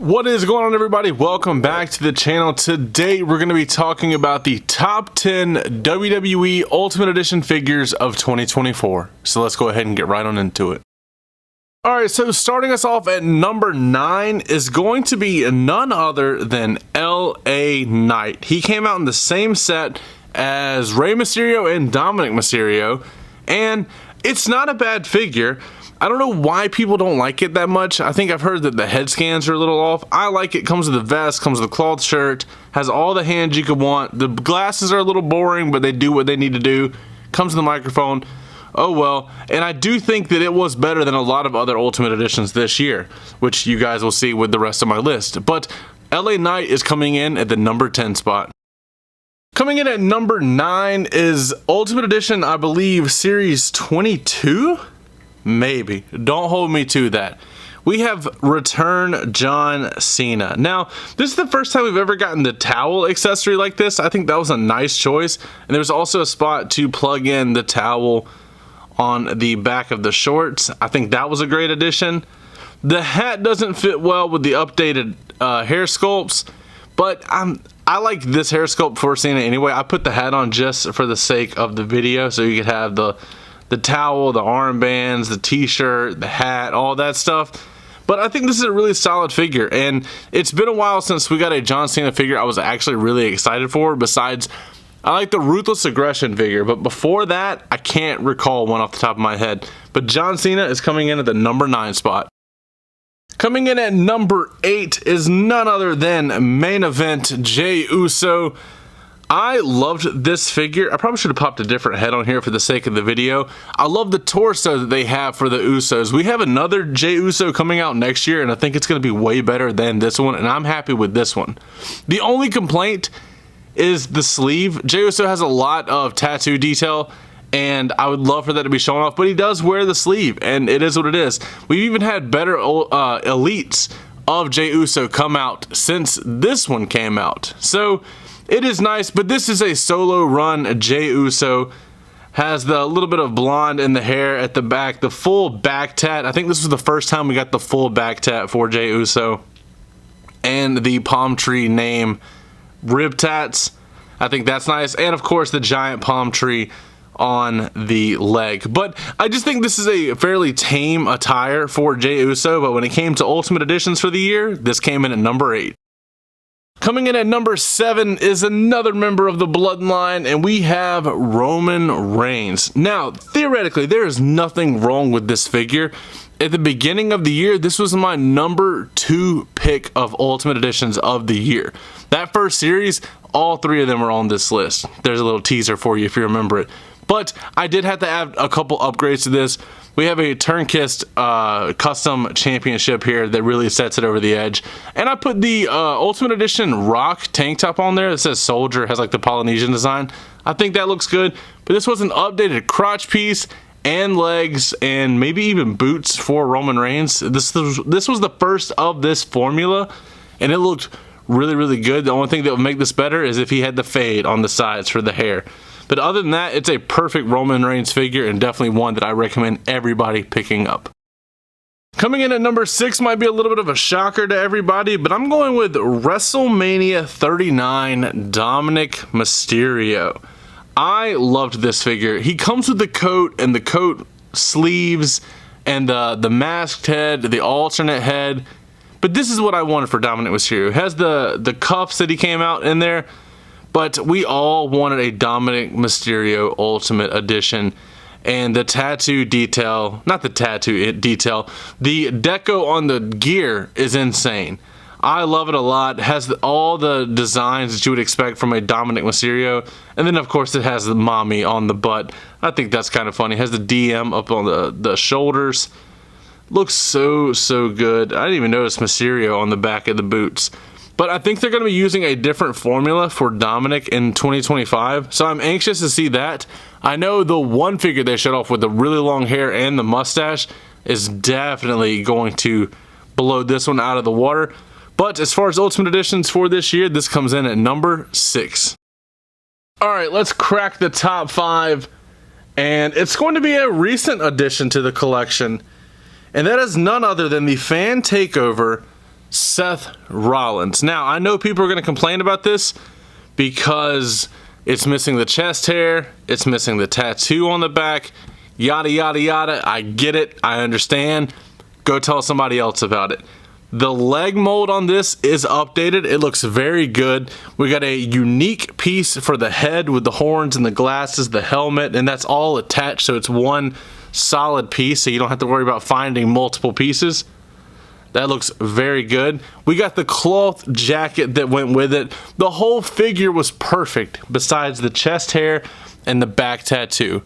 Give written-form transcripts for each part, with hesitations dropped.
What is going on, everybody? Welcome back to the channel. Today we're going to be talking about the top 10 WWE Ultimate Edition figures of 2024. So let's go ahead and get right on into it. Alright, so starting us off at number 9 is going to be none other than LA Knight. He came out in the same set as Rey Mysterio and Dominic Mysterio, and it's not a bad figure. I don't know why people don't like it that much. I think I've heard that the head scans are a little off. I like it. Comes with a vest, comes with a cloth shirt, has all the hands you could want. The glasses are a little boring, but they do what they need to do. Comes with the microphone. Oh well. And I do think that it was better than a lot of other Ultimate Editions this year, which you guys will see with the rest of my list. But LA Knight is coming in at the number 10 spot. Coming in at number 9 is Ultimate Edition, I believe, Series 22? Maybe. Don't hold me to that. We have Return John Cena. Now, this is the first time we've ever gotten the towel accessory like this. I think that was a nice choice. And there's also a spot to plug in the towel on the back of the shorts. I think that was a great addition. The hat doesn't fit well with the updated hair sculpts, but I like this hair sculpt for Cena anyway. I put the hat on just for the sake of the video, so you could have the towel, the armbands, the t-shirt, the hat, all that stuff. But I think this is a really solid figure, and it's been a while since we got a John Cena figure I was actually really excited for. Besides, I like the Ruthless Aggression figure, but before that, I can't recall one off the top of my head. But John Cena is coming in at the number 9 spot. Coming in at number 8 is none other than Main Event Jey Uso. I loved this figure. I probably should have popped a different head on here for the sake of the video. I love the torso that they have for the Usos. We have another Jey Uso coming out next year, and I think it's going to be way better than this one, and I'm happy with this one. The only complaint is the sleeve. Jey Uso has a lot of tattoo detail, and I would love for that to be shown off, but he does wear the sleeve, and it is what it is. We've even had better elites of Jey Uso come out since this one came out. So it is nice, but this is a solo run. Jey Uso has the little bit of blonde in the hair at the back, the full back tat. I think this was the first time we got the full back tat for Jey Uso. And the palm tree name rib tats. I think that's nice. And of course the giant palm tree on the leg. But I just think this is a fairly tame attire for Jey Uso, but when it came to Ultimate Editions for the year, this came in at number 8. Coming in at number 7 is another member of the Bloodline, and we have Roman Reigns. Now, theoretically, there is nothing wrong with this figure. At the beginning of the year, this was my number 2 pick of Ultimate Editions of the year. That first series, all 3 of them are on this list. There's a little teaser for you if you remember it. But I did have to add a couple upgrades to this. We have a Turn-Kissed custom championship here that really sets it over the edge. And I put the Ultimate Edition Rock tank top on there that says Soldier, has like the Polynesian design. I think that looks good. But this was an updated crotch piece and legs and maybe even boots for Roman Reigns. This was the first of this formula, and it looked really, really good. The only thing that would make this better is if he had the fade on the sides for the hair. But other than that, it's a perfect Roman Reigns figure, and definitely one that I recommend everybody picking up. Coming in at number 6 might be a little bit of a shocker to everybody, but I'm going with WrestleMania 39 Dominic Mysterio. I loved this figure. He comes with the coat and the coat sleeves and the masked head, the alternate head. But this is what I wanted for Dominic Mysterio. It has the cuffs that he came out in there. But we all wanted a Dominic Mysterio Ultimate Edition, and the tattoo detail, not the tattoo detail, the deco on the gear is insane. I love it a lot. It has all the designs that you would expect from a Dominic Mysterio, and then of course it has the mommy on the butt. I think that's kind of funny. It has the DM up on the shoulders. Looks so good. I didn't even notice Mysterio on the back of the boots. But I think they're going to be using a different formula for Dominic in 2025, so I'm anxious to see that. I know the one figure they showed off with the really long hair and the mustache is definitely going to blow this one out of the water. But as far as Ultimate Editions for this year, this comes in at number 6. Alright, let's crack the top 5, and it's going to be a recent addition to the collection, and that is none other than the Fan Takeover Seth Rollins. Now, I know people are going to complain about this because it's missing the chest hair, it's missing the tattoo on the back, yada, yada, yada. I get it. I understand. Go tell somebody else about it. The leg mold on this is updated. It looks very good. We got a unique piece for the head with the horns and the glasses, the helmet, and that's all attached, so it's one solid piece, so you don't have to worry about finding multiple pieces. That looks very good. We got the cloth jacket that went with it. The whole figure was perfect besides the chest hair and the back tattoo.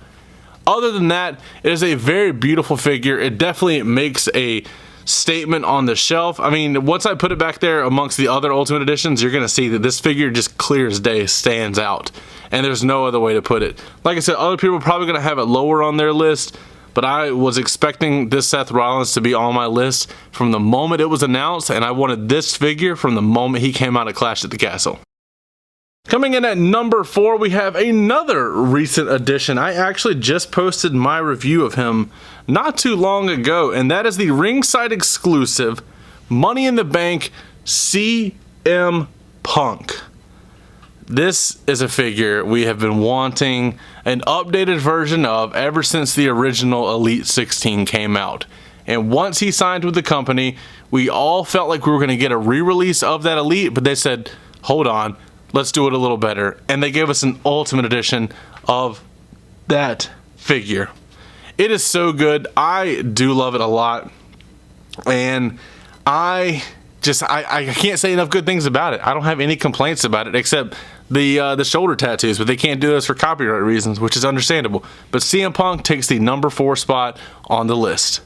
Other than that, it is a very beautiful figure. It definitely makes a statement on the shelf. I mean, once I put it back there amongst the other Ultimate Editions, you're going to see that this figure just clear as day stands out. And there's no other way to put it. Like I said, other people are probably going to have it lower on their list, but I was expecting this Seth Rollins to be on my list from the moment it was announced, and I wanted this figure from the moment he came out of Clash at the Castle. Coming in at number 4, we have another recent addition. I actually just posted my review of him not too long ago, and that is the ringside exclusive Money in the Bank CM Punk. This is a figure we have been wanting an updated version of ever since the original Elite 16 came out. And once he signed with the company, we all felt like we were going to get a re-release of that Elite, but they said, hold on, let's do it a little better. And they gave us an Ultimate Edition of that figure. It is so good. I do love it a lot. And I can't say enough good things about it. I don't have any complaints about it except the shoulder tattoos, but they can't do this for copyright reasons, which is understandable. But CM Punk takes the number 4 spot on the list.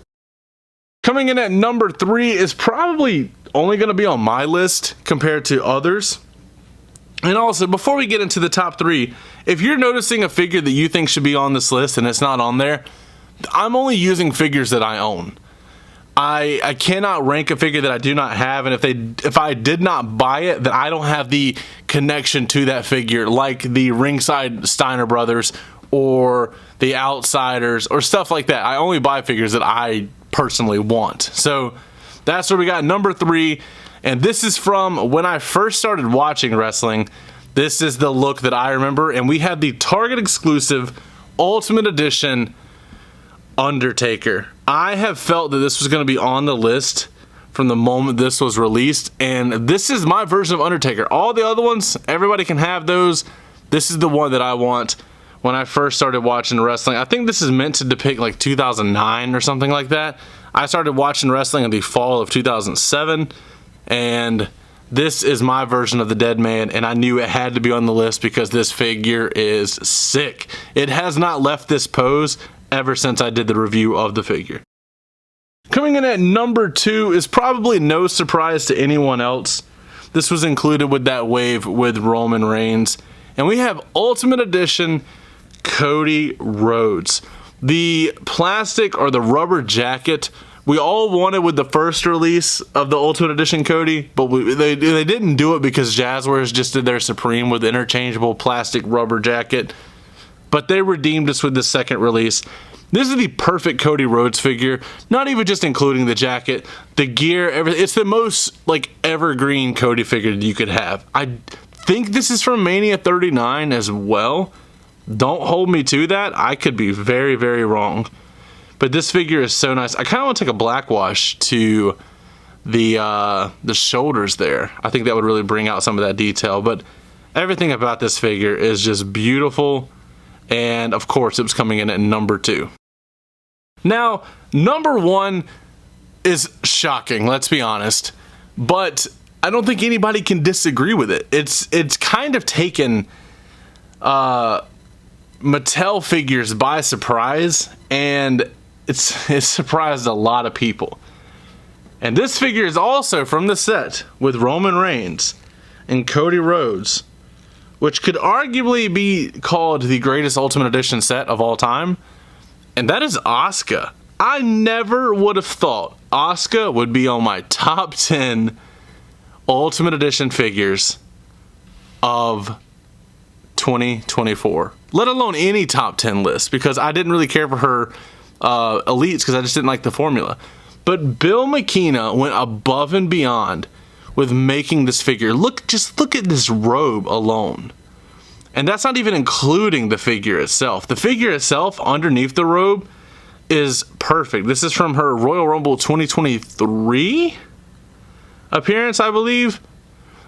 Coming in at number 3 is probably only going to be on my list compared to others. And also, before we get into the top 3, if you're noticing a figure that you think should be on this list and it's not on there, I'm only using figures that I own. I cannot rank a figure that I do not have, and if I did not buy it, then I don't have the connection to that figure, like the Ringside Steiner Brothers or the Outsiders or stuff like that. I only buy figures that I personally want. So that's where we got number 3, and this is from when I first started watching wrestling. This is the look that I remember, and we had the Target exclusive Ultimate Edition Undertaker. I have felt that this was going to be on the list from the moment this was released, and this is my version of Undertaker. All the other ones, everybody can have those. This is the one that I want when I first started watching wrestling. I think this is meant to depict like 2009 or something like that. I started watching wrestling in the fall of 2007, and this is my version of the Dead Man, and I knew it had to be on the list because this figure is sick. It has not left this pose ever since I did the review of the figure. Coming in at number 2 is probably no surprise to anyone else. This was included with that wave with Roman Reigns. And we have Ultimate Edition Cody Rhodes. The plastic or the rubber jacket we all wanted with the first release of the Ultimate Edition Cody, but they didn't do it because Jazzwares just did their Supreme with interchangeable plastic rubber jacket. But they redeemed us with the second release. This is the perfect Cody Rhodes figure, not even just including the jacket, the gear, everything. It's the most like evergreen Cody figure that you could have. I think this is from Mania 39 as well. Don't hold me to that. I could be very, very wrong. But this figure is so nice. I kind of want to take a black wash to the shoulders there. I think that would really bring out some of that detail. But everything about this figure is just beautiful. And of course, it was coming in at number 2. Now, number 1 is shocking, let's be honest. But I don't think anybody can disagree with it. It's kind of taken Mattel figures by surprise, and it's surprised a lot of people. And this figure is also from the set with Roman Reigns and Cody Rhodes, which could arguably be called the greatest Ultimate Edition set of all time, and that is Asuka. I never would have thought Asuka would be on my top 10 Ultimate Edition figures of 2024, let alone any top 10 list, because I didn't really care for her elites because I just didn't like the formula. But Bill McKenna went above and beyond with making this figure. Just look at this robe alone. And that's not even including the figure itself. The figure itself underneath the robe is perfect. This is from her Royal Rumble 2023 appearance, I believe,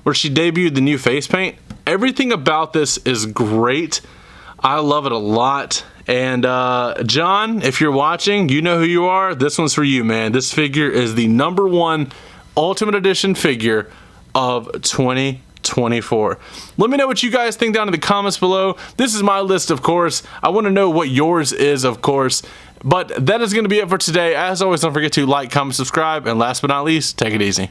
where she debuted the new face paint. Everything about this is great. I love it a lot. And John, if you're watching, you know who you are. This one's for you, man. This figure is the #1 Ultimate Edition figure of 2024. Let me know what you guys think down in the comments below. This is my list, of course. I want to know what yours is, of course. But that is going to be it for today. As always, don't forget to like, comment, subscribe, and last but not least, take it easy.